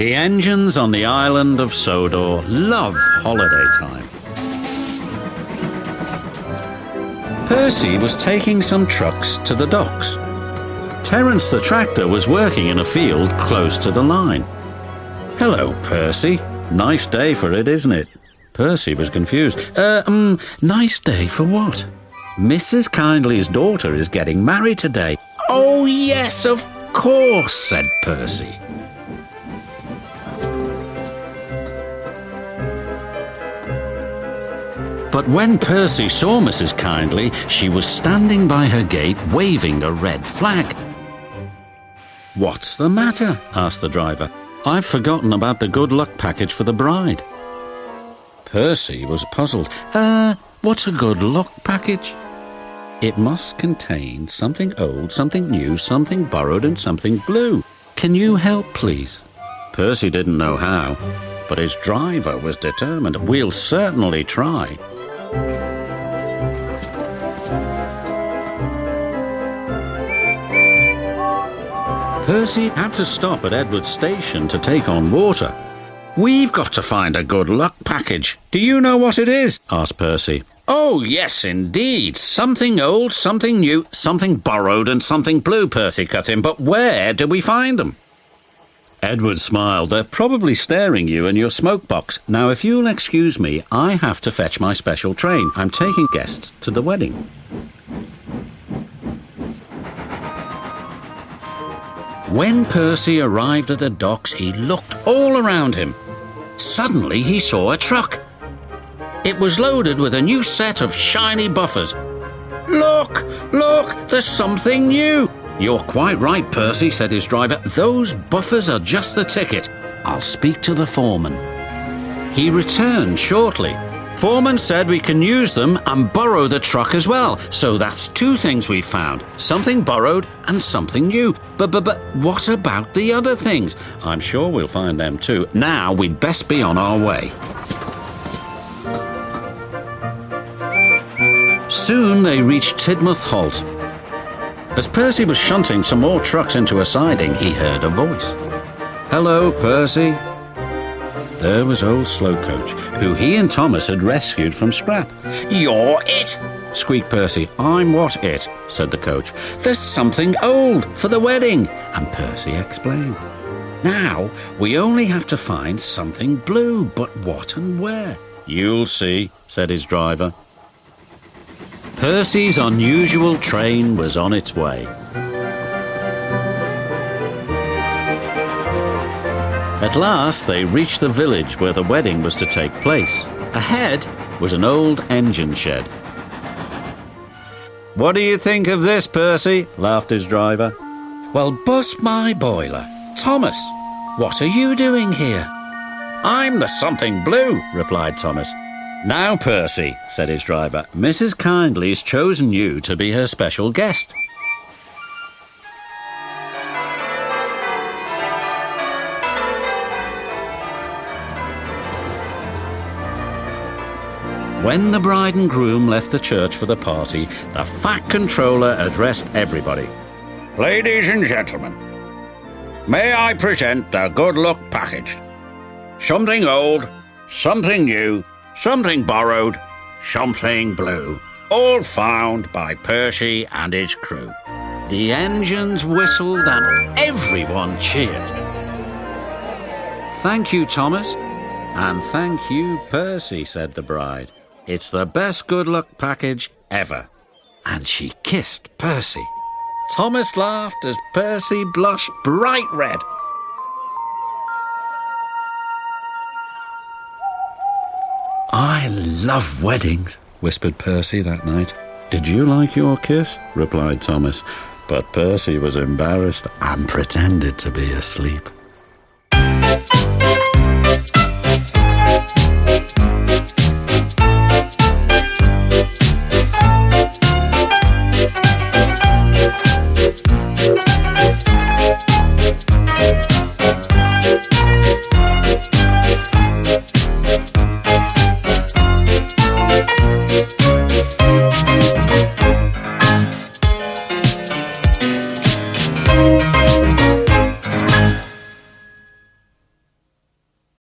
The engines on the island of Sodor love holiday time. Percy was taking some trucks to the docks. Terence the tractor was working in a field close to the line. "Hello, Percy. Nice day for it, isn't it?" Percy was confused. Nice day for what?" "Mrs. Kindly's daughter is getting married today." "Oh, yes, of course," said Percy. But when Percy saw Mrs. Kindly, she was standing by her gate waving a red flag. "What's the matter?" asked the driver. "I've forgotten about the good luck package for the bride." Percy was puzzled. What's a good luck package?" "It must contain something old, something new, something borrowed, and something blue. Can you help, please?" Percy didn't know how, but his driver was determined. "We'll certainly try." Percy had to stop at Edward's station to take on water. "We've got to find a good luck package. Do you know what it is?" asked Percy. "Oh, yes, indeed. Something old, something new, something borrowed, and something blue," Percy cut in. "But where do we find them?" Edward smiled. "They're probably staring you in your smoke box. Now, if you'll excuse me, I have to fetch my special train. I'm taking guests to the wedding." When Percy arrived at the docks, he looked all around him. Suddenly, he saw a truck. It was loaded with a new set of shiny buffers. Look, there's something new." "You're quite right, Percy," said his driver. "Those buffers are just the ticket. I'll speak to the foreman." He returned shortly. "Foreman said we can use them and borrow the truck as well. So that's two things we found. Something borrowed and something new. But what about the other things?" "I'm sure we'll find them too. Now we'd best be on our way." Soon they reached Tidmouth Halt. As Percy was shunting some more trucks into a siding, he heard a voice. "Hello, Percy." There was old Slowcoach, who he and Thomas had rescued from scrap. "You're it!" squeaked Percy. "I'm what it?" said the coach. "There's something old for the wedding," and Percy explained. "Now we only have to find something blue, but what and where?" "You'll see," said his driver. Percy's unusual train was on its way. At last they reached the village where the wedding was to take place. Ahead was an old engine shed. "What do you think of this, Percy?" laughed his driver. "Well, bust my boiler. Thomas, what are you doing here?" "I'm the something blue," replied Thomas. "Now, Percy," said his driver, "Mrs. Kindly's chosen you to be her special guest." When the bride and groom left the church for the party, the Fat Controller addressed everybody. "Ladies and gentlemen, may I present the good luck package? Something old, something new, something borrowed, something blue, all found by Percy and his crew." The engines whistled and everyone cheered. "Thank you, Thomas, and thank you, Percy," said the bride. "It's the best good luck package ever." And she kissed Percy. Thomas laughed as Percy blushed bright red. "I love weddings," whispered Percy that night. "Did you like your kiss?" replied Thomas. But Percy was embarrassed and pretended to be asleep.